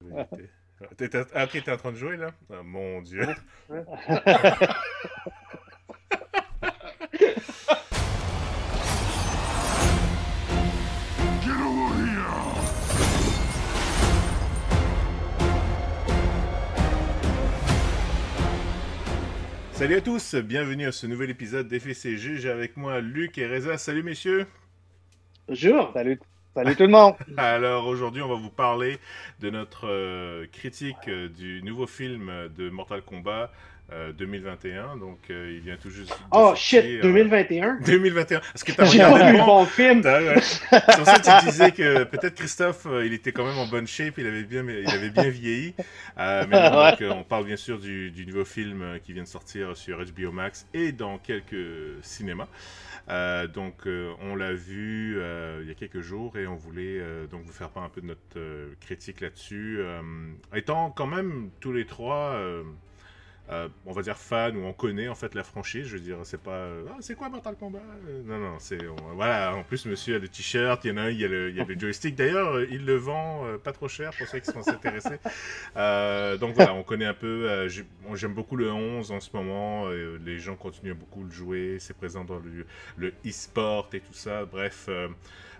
Vérité. Ok, t'es en train de jouer là? Ah, mon Dieu. Salut à tous, bienvenue à ce nouvel épisode d'Effet CG. J'ai avec moi Luc et Reza. Salut messieurs. Bonjour. Salut tout le monde. Alors aujourd'hui, on va vous parler de notre critique du nouveau film de Mortal Kombat 2021. Donc il vient tout juste de Oh shit, sortir 2021? 2021. Est-ce que tu as J'ai regardé pas le vu le bon? bon film. Ouais. C'est pour ça que tu disais que peut-être Christophe, il était quand même en bonne shape, il avait bien vieilli. Mais non, Ouais. donc on parle bien sûr du nouveau film qui vient de sortir sur HBO Max et dans quelques cinémas. On l'a vu il y a quelques jours et on voulait donc vous faire part un peu de notre critique là-dessus. Étant quand même tous les trois on va dire fan ou on connaît en fait la franchise. Je veux dire, c'est pas ah, c'est quoi Mortal Kombat. Non, non, voilà. En plus, monsieur a le t-shirt, il y en a un, il y a le joystick. D'ailleurs, il le vend pas trop cher pour ceux qui sont intéressés. Donc voilà, on connaît un peu. J'aime beaucoup le 11 en ce moment. Les gens continuent à beaucoup le jouer. C'est présent dans le e-sport et tout ça. Bref.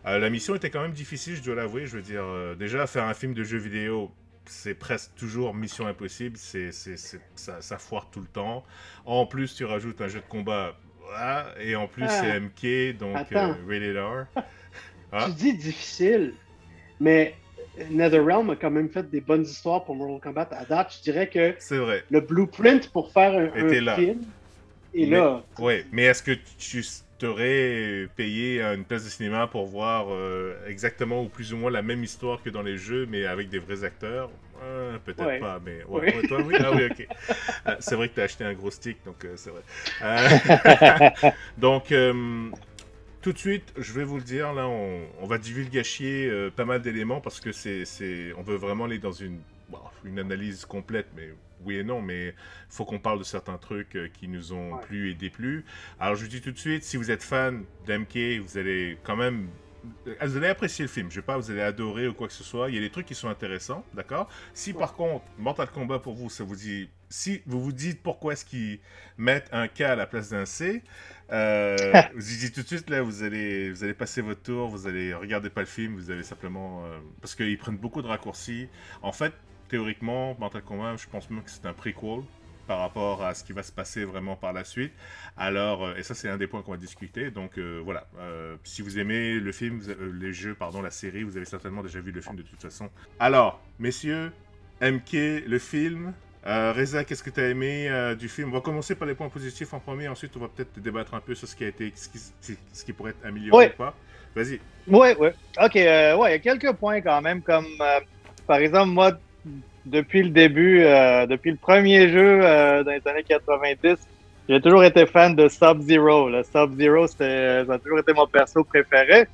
La mission était quand même difficile, je dois l'avouer. Je veux dire, déjà, faire un film de jeu vidéo, c'est presque toujours mission impossible, ça foire tout le temps. En plus, tu rajoutes un jeu de combat, voilà, et en plus c'est Ah, MK, donc attends, rated R. tu Ah, dis difficile, mais NetherRealm a quand même fait des bonnes histoires pour Mortal Kombat. À date, je dirais que c'est vrai, le blueprint pour faire un était là. film est Mais, là. ouais, mais est-ce que tu t'aurais payé une place de cinéma pour voir exactement ou plus ou moins la même histoire que dans les jeux, mais avec des vrais acteurs? Peut-être Ouais, pas, mais ouais, ouais. ouais, toi oui, ah oui, ok. C'est vrai que t'as acheté un gros stick, donc c'est vrai. Donc, tout de suite, je vais vous le dire, là, on va divulgacher pas mal d'éléments parce que on veut vraiment aller dans bon, une analyse complète, mais oui et non, mais faut qu'on parle de certains trucs qui nous ont Ouais. plu et déplu. Alors, je vous dis tout de suite, si vous êtes fan d'MK, vous allez quand même vous allez apprécier le film. Je vais pas, vous allez adorer ou quoi que ce soit. Il y a des trucs qui sont intéressants, d'accord. Si Ouais. par contre Mortal Kombat pour vous, ça vous dit, si vous vous dites pourquoi est-ce qu'ils mettent un K à la place d'un C, je vous dis tout de suite là, vous allez passer votre tour, vous allez regarder pas le film, vous allez simplement parce qu'ils prennent beaucoup de raccourcis. En fait, théoriquement, Mortal Kombat, je pense même que c'est un prequel par rapport à ce qui va se passer vraiment par la suite. Alors, et ça c'est un des points qu'on va discuter. Donc voilà, si vous aimez le film, les jeux, pardon, la série, vous avez certainement déjà vu le film de toute façon. Alors, messieurs, MK, le film. Reza, qu'est-ce que tu as aimé du film? On va commencer par les points positifs en premier, ensuite on va peut-être débattre un peu sur ce qui a été, ce qui pourrait être amélioré ou Ouais, pas. Vas-y. ouais, ouais. OK, ouais, il y a quelques points quand même, comme par exemple, moi, depuis le début, depuis le premier jeu dans les années 90, j'ai toujours été fan de Sub-Zero. Là. Sub-Zero, ça a toujours été mon perso préféré.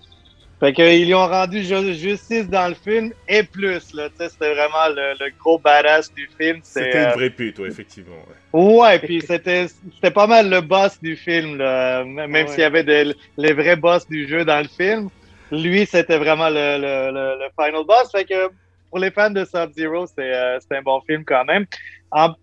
Fait qu'ils lui ont rendu justice dans le film et plus. Là, tu sais, c'était vraiment le gros badass du film. C'était une vraie pute, ouais, effectivement. Ouais. Ouais, puis c'était pas mal le boss du film, là. Ah Même s'il y ouais. avait les vrais boss du jeu dans le film. Lui, c'était vraiment le final boss. Fait que pour les fans de Sub-Zero, c'est un bon film quand même. En-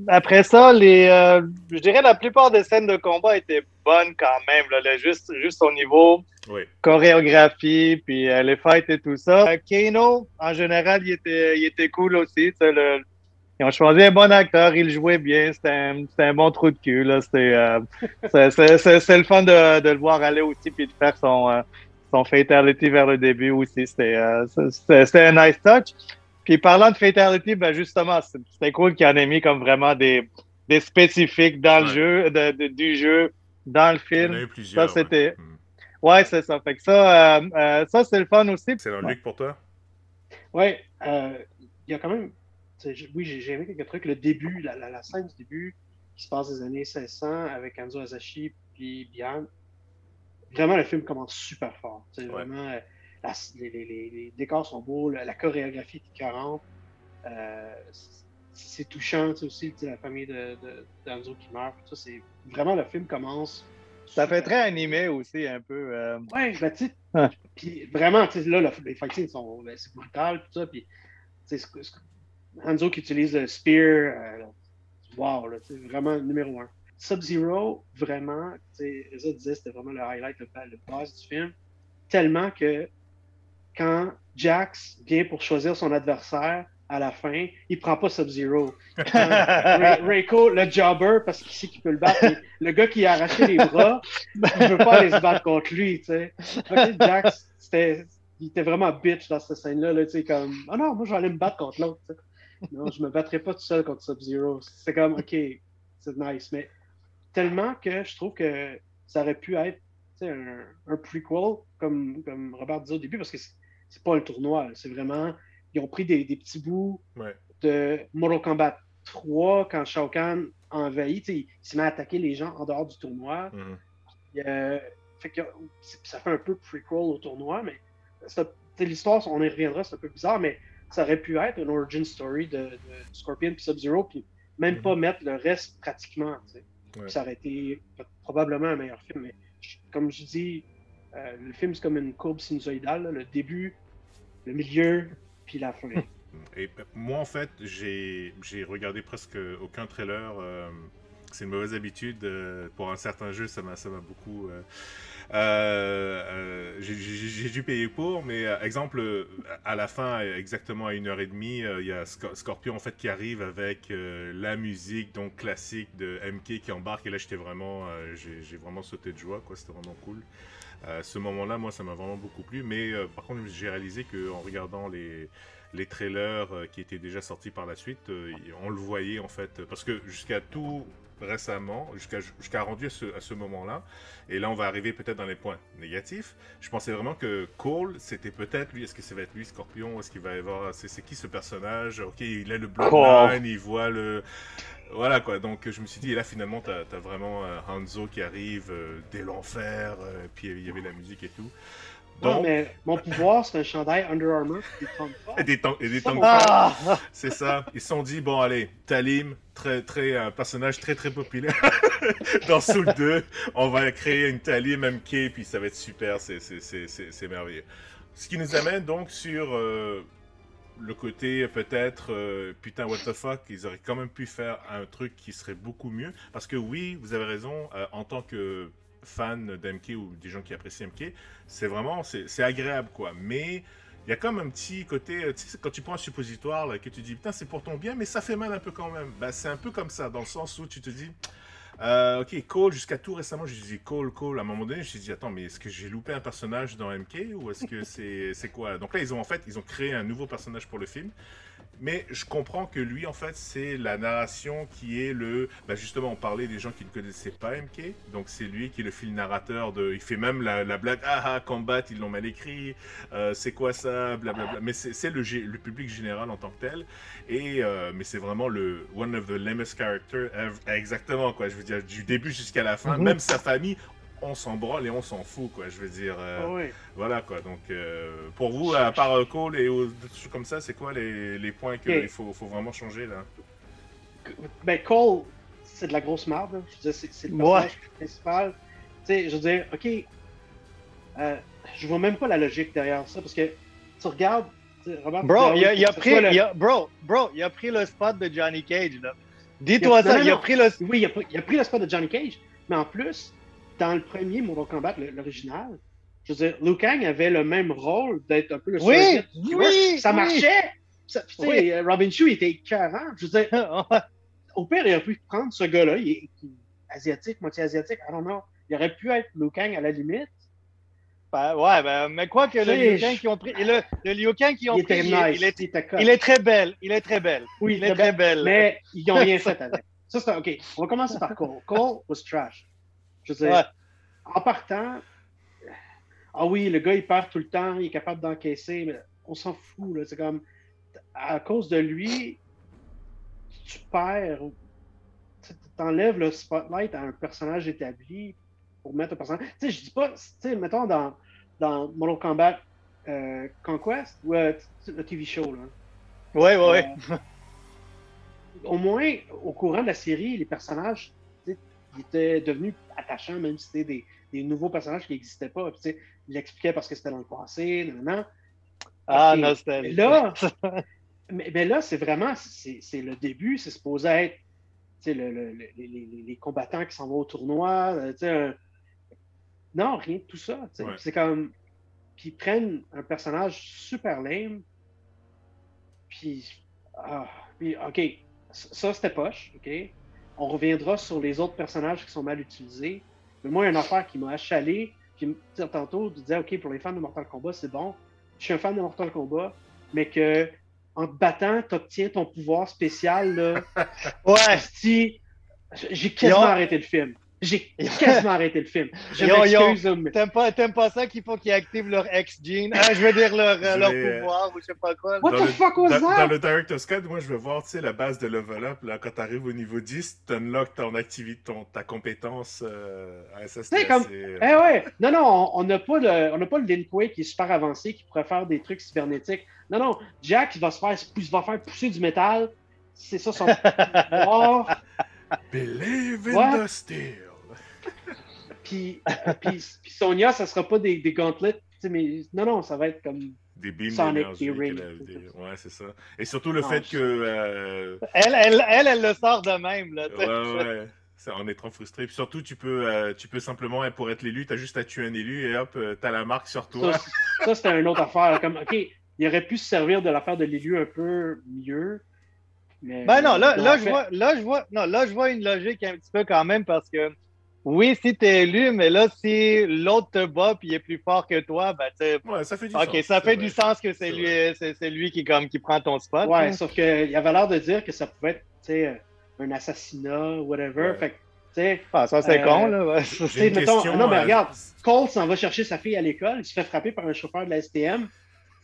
Après ça, je dirais la plupart des scènes de combat étaient bonnes quand même. Là, juste au niveau Ouais. chorégraphie, puis les fights et tout ça. Kano, en général, il était cool aussi. Tu sais, ils ont choisi un bon acteur, il jouait bien, c'était un bon trou de cul. Là. C'est le fun de le voir aller aussi puis de faire son fatality vers le début aussi. C'était un nice touch. Puis parlant de fatality, ben justement, c'était cool qu'il y en ait mis comme vraiment des spécifiques dans le Ouais. jeu, du jeu, dans le Il y en a film. eu Ça, plusieurs, ouais. c'était. Hmm. Ouais, c'est ça. Fait que ça c'est le fun aussi. C'est un Ouais. Luc pour toi? Ouais, il y a quand même. Oui, j'ai aimé quelques trucs. Le début, la scène du début, qui se passe des années 500 avec Anzo Asashi puis Bian. Vraiment, le film commence super fort. C'est Ouais. vraiment. Les décors sont beaux, la chorégraphie est 40. C'est touchant aussi, la famille d'Anzo qui meurt. Ça, c'est vraiment le film commence Ça fait super. très animé aussi, un peu. Ouais, ben, tu sais, Ah, puis vraiment, tu sais, là, les fightings sont, ben, c'est brutal, tout ça, puis Hanzo qui utilise le Spear, wow, là, vraiment numéro 1. Sub-Zero, vraiment, Reza disait c'était vraiment le highlight, le boss du film. Tellement que quand Jax vient pour choisir son adversaire à la fin, il prend pas Sub-Zero. Reiko, le jobber, parce qu'il sait qu'il peut le battre, mais le gars qui a arraché les bras, il veut pas aller se battre contre lui, tu sais. Jax, il était vraiment bitch dans cette scène-là, là, tu sais, comme, oh non, moi je vais aller me battre contre l'autre, t'sais. Non, je me battrai pas tout seul contre Sub-Zero. C'est comme, ok, c'est nice, mais tellement que je trouve que ça aurait pu être un prequel, comme Robert disait au début, parce que c'est pas un tournoi, c'est vraiment, ils ont pris des petits bouts de Mortal Kombat 3 quand Shao Kahn a envahi, il s'est mis à attaquer les gens en dehors du tournoi. Fait que, ça fait un peu prequel au tournoi, mais l'histoire, on y reviendra, c'est un peu bizarre, mais ça aurait pu être une origin story de Scorpion et Sub-Zero, puis même pas mettre le reste pratiquement. Ça aurait été probablement un meilleur film, mais comme je dis, le film c'est comme une courbe sinusoïdale, là, le début, le milieu, puis la fin. Et moi, en fait, j'ai regardé presque aucun trailer. C'est une mauvaise habitude. Pour un certain jeu, ça m'a beaucoup... j'ai dû payer pour, mais exemple, à la fin, exactement à 1h30, il y a Scorpion en fait qui arrive avec la musique donc classique de MK qui embarque, et là j'étais vraiment, j'ai vraiment sauté de joie, quoi. C'était vraiment cool. Ce moment-là, moi, ça m'a vraiment beaucoup plu, mais par contre, j'ai réalisé qu'en regardant les trailers qui étaient déjà sortis par la suite, on le voyait en fait, parce que jusqu'à tout récemment, jusqu'à rendu à ce moment-là, et là on va arriver peut-être dans les points négatifs, je pensais vraiment que Cole, c'était peut-être lui. Est-ce que ça va être lui, Scorpion? Est-ce qu'il va y avoir... C'est qui ce personnage? Ok, il a le Bloodline, il voit le... Voilà quoi, donc je me suis dit, et là finalement t'as vraiment Hanzo qui arrive dès l'enfer, puis il y avait la musique et tout. Donc, non, mais mon pouvoir, c'est un chandail Under Armour et des tanks. C'est ça. Ils se sont dit, bon allez, Talim, un personnage très populaire dans Soul 2, on va créer une Talim MK, puis ça va être super, c'est merveilleux. Ce qui nous amène donc sur le côté peut-être, putain, what the fuck, ils auraient quand même pu faire un truc qui serait beaucoup mieux, parce que oui, vous avez raison, en tant que fan d'MK ou des gens qui apprécient MK, c'est vraiment, c'est agréable quoi, mais il y a comme un petit côté, tu sais, quand tu prends un suppositoire là, que tu dis putain c'est pour ton bien, mais ça fait mal un peu quand même. Bah, c'est un peu comme ça, dans le sens où tu te dis ok, Cole, jusqu'à tout récemment je disais Cole, à un moment donné je me suis dit attends, mais est-ce que j'ai loupé un personnage dans MK ou est-ce que c'est quoi? Donc là ils ont créé un nouveau personnage pour le film. Mais je comprends que lui, en fait, c'est la narration qui est le... Bah justement, on parlait des gens qui ne connaissaient pas MK. Donc, c'est lui qui est le fil narrateur de... Il fait même la blague. Ah, Combat, ils l'ont mal écrit. C'est quoi ça? Blablabla. Mais c'est le public général en tant que tel. Et, mais c'est vraiment le... One of the lamest characters. Exactement, quoi. Je veux dire, du début jusqu'à la fin. Même sa famille... on s'en branle et on s'en fout, quoi. Je veux dire, voilà, quoi. Donc, pour vous, à part Cole et des trucs comme ça, c'est quoi les points qu'il faut vraiment changer, là? Ben, Cole, c'est de la grosse merde. Je veux dire, c'est le personnage principal. Tu sais, je veux dire, OK, je vois même pas la logique derrière ça, parce que tu regardes, Robert... Bro, il a pris le spot de Johnny Cage, là. Dis-toi ça, il a pris le... Oui, il a pris le spot de Johnny Cage, mais en plus... Dans le premier Mortal Kombat, l'original, je veux dire, Liu Kang avait le même rôle d'être un peu le oui, ça marchait! Robin Shou, il était écœurant. Je veux dire, au pire, il aurait pu prendre ce gars-là, il est asiatique, moitié asiatique, I don't know. Il aurait pu être Liu Kang à la limite. Mais quoi que le Liu Kang qui ont pris, le Liu Kang qui ont pris, il est très belle, Oui, il est très belle. Mais ils n'ont rien fait avec. Ça, c'est OK. On va commencer par Cole. Cole was trash. Je veux dire, en partant, ah oui, le gars, il perd tout le temps, il est capable d'encaisser, mais on s'en fout, là. C'est comme, à cause de lui, tu perds, t'enlèves le spotlight à un personnage établi pour mettre un personnage... Tu sais, je dis pas, tu sais, mettons dans Mortal Kombat Conquest, ou le TV show, là. Ouais. Au moins, au courant de la série, les personnages... il était devenu attachant, même si c'était des nouveaux personnages qui n'existaient pas. Puis, il l'expliquait parce que c'était dans le passé, non. Ah, nostalgie. Là, Mais là, c'est vraiment, c'est le début, c'est supposé être les combattants qui s'en vont au tournoi. Non, rien de tout ça. Ouais. C'est comme. Puis ils prennent un personnage super lame. Puis, OK, ça c'était poche. OK. On reviendra sur les autres personnages qui sont mal utilisés. Mais moi, il y a une affaire qui m'a achalé. Puis tantôt, tu disais, OK, pour les fans de Mortal Kombat, c'est bon. Je suis un fan de Mortal Kombat, mais que en te battant, tu obtiens ton pouvoir spécial. Là. Ouais. J'ai quasiment arrêté le film. Je m'excuse, mais... T'aimes pas ça qu'il faut qu'ils activent leur X-Gene? Je veux dire leur pouvoir ou je sais pas quoi. What the fuck was that? Dans le Director's Cut, moi, je veux voir, tu sais, la base de level up. Là, quand t'arrives au niveau 10, t'unlocks ton activité, ta compétence. Ça, c'est comme... assez... ouais. Non, on n'a pas le Lin Kuei qui est super avancé, qui pourrait faire des trucs cybernétiques. Non, Jack, il va faire pousser du métal. C'est ça son pouvoir. Believe in the steel. Puis Sonya, ça sera pas des gauntlets, mais non, ça va être comme des beams Sonic, des rings. Ouais, c'est ça. Et surtout le fait que... Elle le sort de même. Là, ouais. On est trop frustré. Puis surtout, tu peux simplement, pour être l'élu, t'as juste à tuer un élu et hop, t'as la marque sur toi. Ça c'était une autre affaire. Comme, OK, il aurait pu se servir de l'affaire de l'élu un peu mieux. Mais, non, là, je vois une logique un petit peu quand même parce que oui, si t'es élu, mais là, si l'autre te bat puis il est plus fort que toi, ben tu sais. Ouais, ça fait du sens. OK, ça fait du sens que c'est lui qui prend ton spot. Ouais, hein. Sauf qu'il avait l'air de dire que ça pouvait être, tu sais, un assassinat, whatever. Ouais. Fait que, tu sais. Ça, c'est con, là. Ouais. Non, mais regarde, Cole s'en va chercher sa fille à l'école, il se fait frapper par un chauffeur de la STM.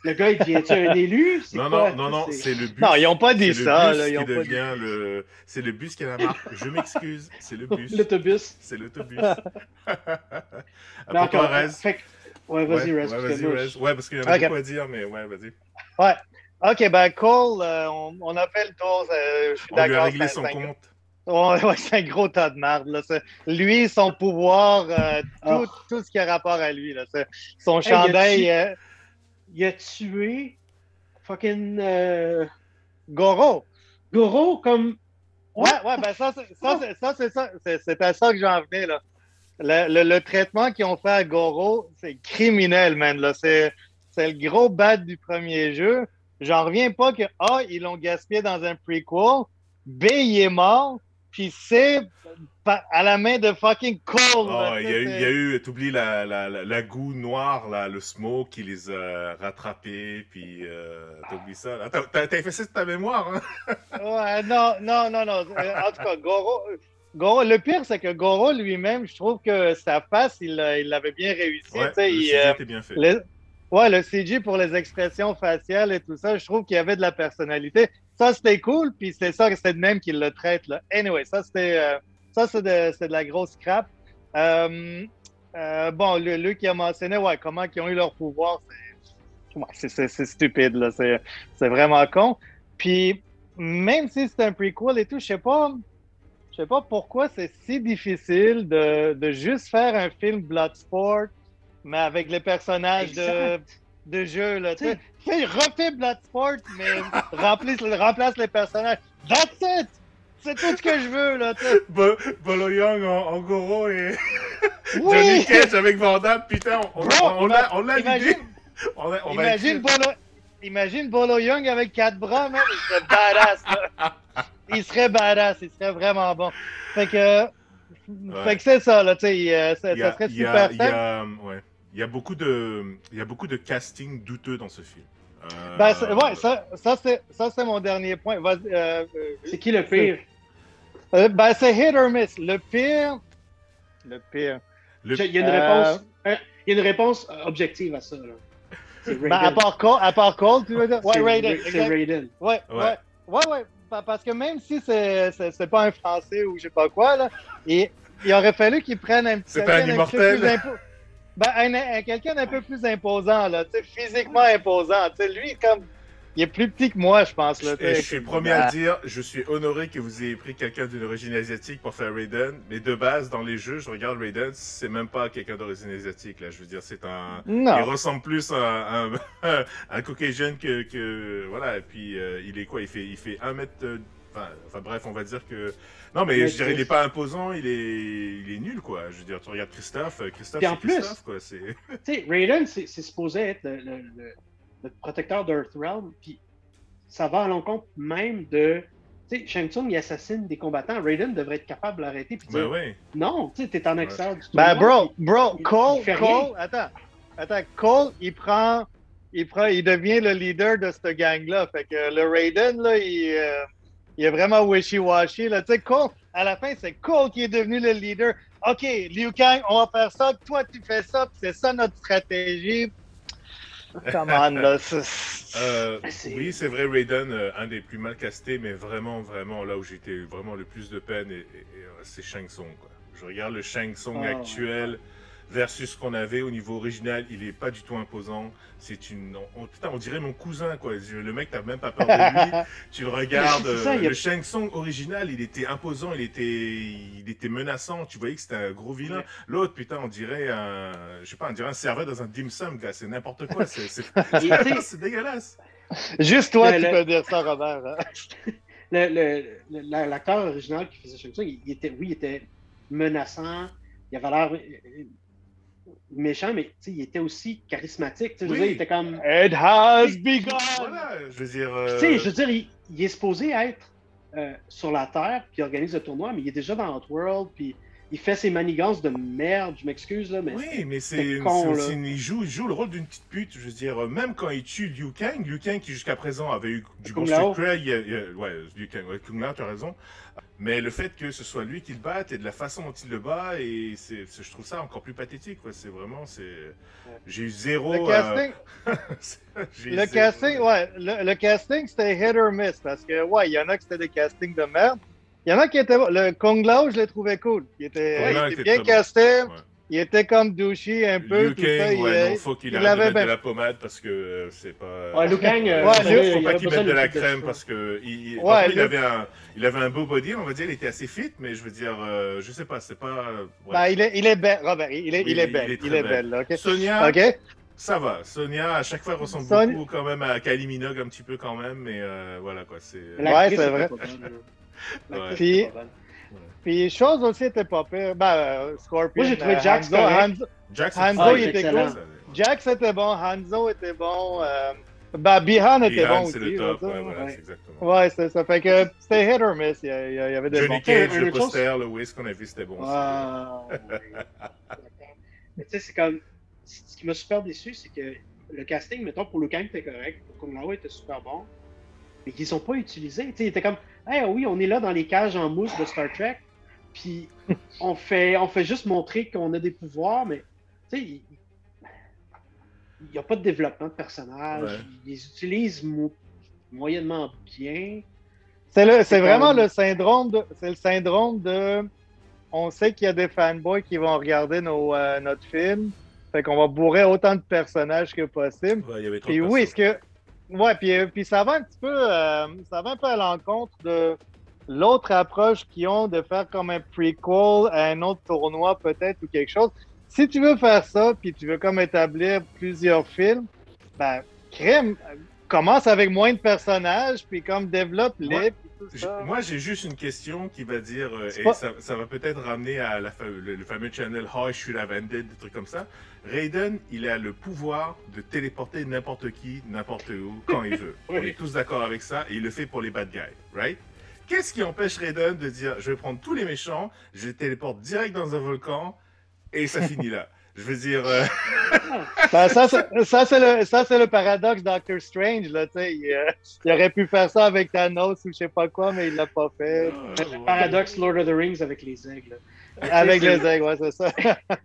Le gars, il devient-tu un élu? Non, c'est le bus. Non, ils n'ont pas dit ça. C'est le bus qui a la marque. Je m'excuse, c'est le bus. L'autobus. C'est l'autobus. D'accord. Ouais, vas-y, Rez. Ouais, parce qu'il y en a beaucoup à dire, mais ouais, vas-y. Ouais. OK, ben Cole, on a fait le tour. Je suis d'accord. On lui a réglé son compte. Ouais, c'est un gros tas de merde. Là. Lui, son pouvoir, tout ce qui a rapport à lui. Là. Son chandail... Il a tué fucking Goro. Goro comme. Ouais, ben c'est à ça que j'en venais là. Le traitement qu'ils ont fait à Goro, c'est criminel, man. Là. C'est le gros bad du premier jeu. J'en reviens pas que ils l'ont gaspillé dans un prequel. B, il est mort. Puis c'est à la main de fucking Cole. Il y a eu, t'oublies la goût noire, là, le smoke qui les a rattrapés, puis t'oublies ça. T'as effacé de ta mémoire, hein? Ouais, non. En tout cas, Goro, le pire, c'est que Goro lui-même, je trouve que sa face, il l'avait bien réussi. Ouais, le CG était bien fait. Le CG pour les expressions faciales et tout ça, je trouve qu'il y avait de la personnalité. Ça, c'était cool, puis c'est de même qu'il le traite. Là. Anyway, ça, c'est de la grosse crap. Bon, Luc qui a mentionné comment ils ont eu leur pouvoir, c'est stupide, là. C'est vraiment con. Puis, même si c'est un prequel et tout, je sais pas pourquoi c'est si difficile de juste faire un film Bloodsport, mais avec les personnages de jeu, là. Refais Bloodsport, mais remplace les personnages. That's it! C'est tout ce que je veux, là. Bolo Young en Goro et Johnny Cage avec Van Damme, putain, on l'a l'idée. Imagine Bolo Young avec 4 bras, man. Il serait badass, là. Il serait vraiment bon. Fait que c'est ça, là, tu sais, ça serait super simple. Il y a beaucoup de casting douteux dans ce film. Ça c'est mon dernier point. C'est qui le pire? C'est hit or miss. Le pire. Il y a une réponse objective à ça. Là. À part Cole, tu veux dire? Ouais, Raiden. C'est Raiden. Ouais. Parce que même si c'est pas un Français ou je sais pas quoi, là, il aurait fallu qu'il prenne un petit c'est pas un immortel. Quelqu'un d'un peu plus imposant, là, physiquement imposant. Lui, comme il est plus petit que moi, je pense. Là, Et je suis le premier à le dire, je suis honoré que vous ayez pris quelqu'un d'une origine asiatique pour faire Raiden, mais de base, dans les jeux, je regarde Raiden, c'est même pas quelqu'un d'origine asiatique, là, je veux dire, c'est un... Non. Il ressemble plus à un Caucasian voilà, et puis il est quoi, il fait 1 mètre... Enfin bref, on va dire que... Non, mais je dirais, il est pas imposant, il est nul, quoi. Je veux dire, tu regardes Christophe, Puis en c'est Christophe, quoi, c'est... Tu sais, Raiden, c'est supposé être le protecteur d'Earthrealm, puis ça va à l'encontre même de... Tu sais, Shang Tsung, il assassine des combattants. Raiden devrait être capable de l'arrêter puis de dire ouais. non, tu sais, t'es en extérieur du Ben, tournoi, Cole, attends, Cole, il devient le leader de cette gang-là. Fait que le Raiden, là, il est vraiment wishy-washy, là. Tu sais, Cole, à la fin, c'est Cole qui est devenu le leader. OK, Liu Kang, on va faire ça, toi, tu fais ça, puis c'est ça notre stratégie. Come on, là. Oui, c'est vrai, Raiden, un des plus mal castés, mais vraiment, là où j'étais vraiment le plus de peine, c'est Shang Tsung, quoi. Je regarde le Shang Tsung actuel versus ce qu'on avait au niveau original, il est pas du tout imposant. C'est une... putain, on dirait mon cousin, quoi. Le mec, t'as même pas peur de lui. Tu le regardes, le Shang Tsung original, il était imposant, il était menaçant. Tu voyais que c'était un gros vilain. L'autre, putain, on dirait on dirait un serveur dans un dim sum, gars. C'est n'importe quoi. C'est dégueulasse. Juste toi, tu peux dire ça, Robert. Hein? L'acteur original qui faisait Shang Tsung, il était menaçant. Il avait l'air méchant, mais il était aussi charismatique. Je veux dire, il était comme... It has begun! Voilà, je veux dire... Je veux dire, il est supposé être sur la Terre, puis il organise le tournoi, mais il est déjà dans Outworld, puis il fait ses manigances de merde, je m'excuse, là, mais... Oui, mais il joue le rôle d'une petite pute, je veux dire, même quand il tue Liu Kang qui jusqu'à présent avait eu du bon street cred, Liu Kang, Kung Lao, tu as raison, mais le fait que ce soit lui qui le batte et de la façon dont il le bat, et je trouve ça encore plus pathétique, quoi. C'est vraiment, j'ai eu zéro... Le casting, le casting, c'était hit or miss, parce que, il y en a qui c'était des castings de merde. Il y en a qui étaient... Le Kung Lao, je l'ai trouvé cool. Il était bien casté. Bon. Il était comme douchy un peu. Liu Kang, non, faut qu'il arrête de mettre de la pommade parce que c'est pas... Liu Kang, faut pas qu'il mette de la crème parce que... Il avait un beau body, on va dire, il était assez fit, mais je veux dire, je sais pas, c'est pas... il est belle, Robert, il est belle. Okay? Sonia... Ça va. Sonia, à chaque fois, ressemble beaucoup quand même à Kylie Minogue, un petit peu quand même, mais voilà, quoi, c'est... c'est vrai. Puis, chose aussi était pas pire. Scorpion. Moi, j'ai trouvé Jax Hanzo, il était cool. Jax était bon. Hanzo était bon. Bihan était bon aussi. C'est le top, voilà, c'est exactement. Ouais, c'est ça. Fait que c'était hit or miss. Il y avait des Johnny Cage, le poster, le Wiz qu'on a vu, c'était bon aussi. Mais tu sais, c'est comme... Ce qui m'a super déçu, c'est que le casting, mettons, pour Liu Kang était correct, pour Kung Lao était super bon, mais qu'ils sont pas utilisés. Tu sais, il était comme, hey, oui, on est là dans les cages en mousse de Star Trek, puis on fait juste montrer qu'on a des pouvoirs, mais tu sais, il n'y a pas de développement de personnage. Ils les utilisent moyennement bien. C'est vraiment le syndrome de on sait qu'il y a des fanboys qui vont regarder notre film. Fait qu'on va bourrer autant de personnages que possible. Ouais, il y avait trop puis de oui, puis ça va un petit peu, à l'encontre de l'autre approche qu'ils ont de faire comme un prequel à un autre tournoi peut-être ou quelque chose. Si tu veux faire ça, puis tu veux comme établir plusieurs films, commence avec moins de personnages, puis comme développe-les. Moi, j'ai juste une question qui va dire, ça va peut-être ramener à le fameux channel How I Should Have Ended, des trucs comme ça. Raiden, il a le pouvoir de téléporter n'importe qui, n'importe où, quand il veut. On est tous d'accord avec ça, et il le fait pour les bad guys, right? Qu'est-ce qui empêche Raiden de dire, je vais prendre tous les méchants, je les téléporte direct dans un volcan, et ça finit là? Je veux dire... ça, c'est le paradoxe Doctor Strange. Là, il aurait pu faire ça avec Thanos ou je sais pas quoi, mais il l'a pas fait. Le paradoxe Lord of the Rings avec les aigles. Avec les aigles, ouais, c'est ça.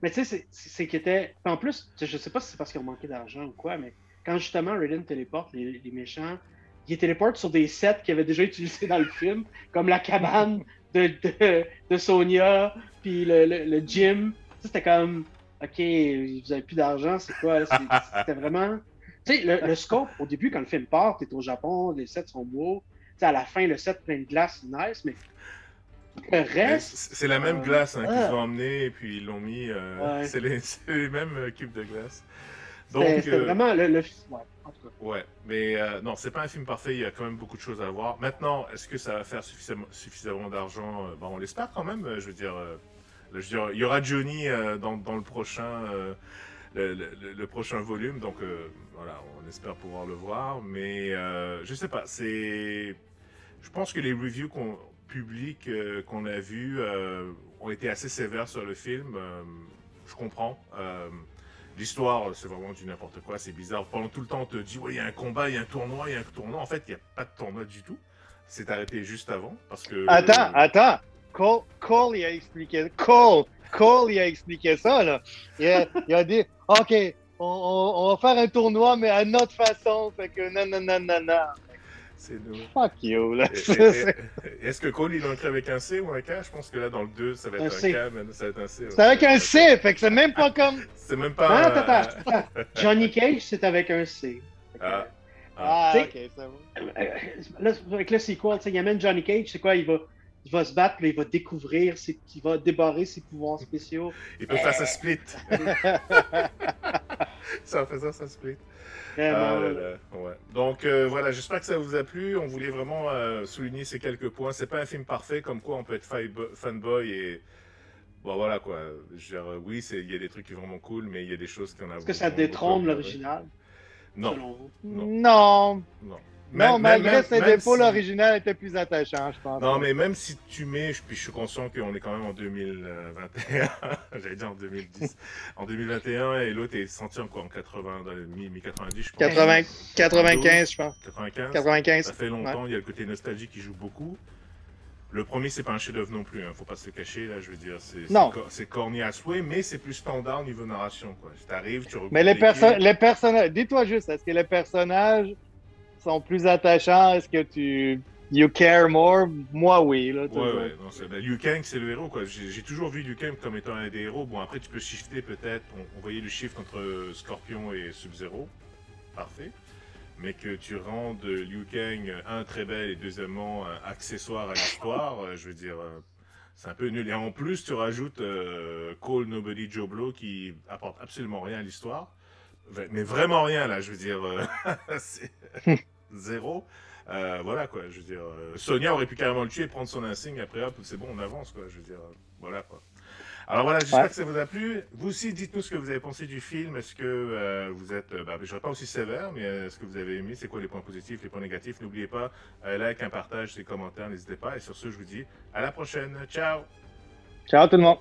Mais tu sais, c'est qu'il était... En plus, je sais pas si c'est parce qu'ils ont manqué d'argent ou quoi, mais quand justement Raiden téléporte les méchants, il téléporte sur des sets qu'il avait déjà utilisés dans le film, comme la cabane de Sonia, puis le gym. C'était comme... OK, vous avez plus d'argent, c'est quoi? C'était vraiment... Tu sais, le scope, au début, quand le film part, t'es au Japon, les sets sont beaux. Tu sais, à la fin, le set plein de glace, c'est nice, mais le reste. C'est la même glace hein, qu'ils ah, ont emmené et puis ils l'ont mis. ouais. C'est les mêmes cubes de glace. C'était vraiment ouais, en tout cas. Ouais, mais non, c'est pas un film parfait, il y a quand même beaucoup de choses à voir. Maintenant, est-ce que ça va faire suffisamment d'argent bon, on l'espère quand même, je veux dire, il y aura Johnny dans le prochain, le prochain volume, donc voilà, on espère pouvoir le voir, mais je sais pas, je pense que les reviews publiques qu'on a vues ont été assez sévères sur le film, je comprends. L'histoire, c'est vraiment du n'importe quoi, c'est bizarre. Pendant tout le temps, on te dit, ouais, il y a un combat, il y a un tournoi, il y a un tournoi. En fait, il n'y a pas de tournoi du tout. C'est arrêté juste avant, parce que... Attends. Cole, il a expliqué. Cole, il a expliqué ça, là. Il a dit, OK, on va faire un tournoi, mais à notre façon. Fait que non. C'est nous. Fuck you, là. Est-ce que Cole, il est écrit avec un C ou un K? Je pense que là, dans le 2, ça va être un C. K, mais ça va être un C. C'est avec un C, fait que c'est même pas comme... C'est même Non, pas... attends. Johnny Cage, c'est avec un C. OK, c'est bon. Là, avec le sequel, il amène Johnny Cage, c'est quoi? Il va se battre, puis il va découvrir, il va débarrer ses pouvoirs spéciaux. Il peut faire sa split. Ça fait ça split. Vraiment. Ouais. Donc voilà, j'espère que ça vous a plu. On voulait vraiment souligner ces quelques points. C'est pas un film parfait, comme quoi on peut être fanboy et bon voilà quoi. Je veux dire, oui, il y a des trucs qui sont vraiment cool, mais il y a des choses qu'on a. Est-ce que ça détrône l'original? Non. Selon vous? Non. Non, malgré ses défauts, si... l'original était plus attachant, je pense. Non, mais même si tu mets, puis je suis conscient qu'on est quand même en 2021, j'allais dire en 2010, en 2021, et l'autre est sorti encore en 80, dans les mi-90, je pense. 95, je pense. 95. Ça fait longtemps, il y a le côté nostalgie qui joue beaucoup. Le premier, c'est pas un chef-d'œuvre non plus, hein, faut pas se le cacher, là, je veux dire, c'est corny à souhait, mais c'est plus standard niveau narration, quoi. T'arrives, tu regardes. Mais les personnages, dis-toi juste, est-ce que les personnages sont plus attachants? Est-ce que you care more? Moi, oui. Là, ouais. Liu Kang, c'est le héros, quoi. J'ai toujours vu Liu Kang comme étant un des héros. Bon, après, tu peux shifter peut-être. On voyait le shift entre Scorpion et Sub-Zero. Parfait. Mais que tu rendes Liu Kang, un, très belle, et deuxièmement, accessoire à l'histoire, je veux dire, c'est un peu nul. Et en plus, tu rajoutes Cole Nobody Joe Blow qui apporte absolument rien à l'histoire. Mais vraiment rien, là, je veux dire, c'est zéro. Voilà, quoi, je veux dire, Sonia aurait pu carrément le tuer, prendre son insigne, après, hop, c'est bon, on avance, quoi, je veux dire, voilà, quoi. Alors voilà, j'espère que ça vous a plu. Vous aussi, dites-nous ce que vous avez pensé du film. Est-ce que vous êtes, je ne serai pas aussi sévère, mais est-ce que vous avez aimé? C'est quoi les points positifs, les points négatifs? N'oubliez pas, like, un partage, des commentaires, n'hésitez pas. Et sur ce, je vous dis à la prochaine. Ciao! Ciao tout le monde!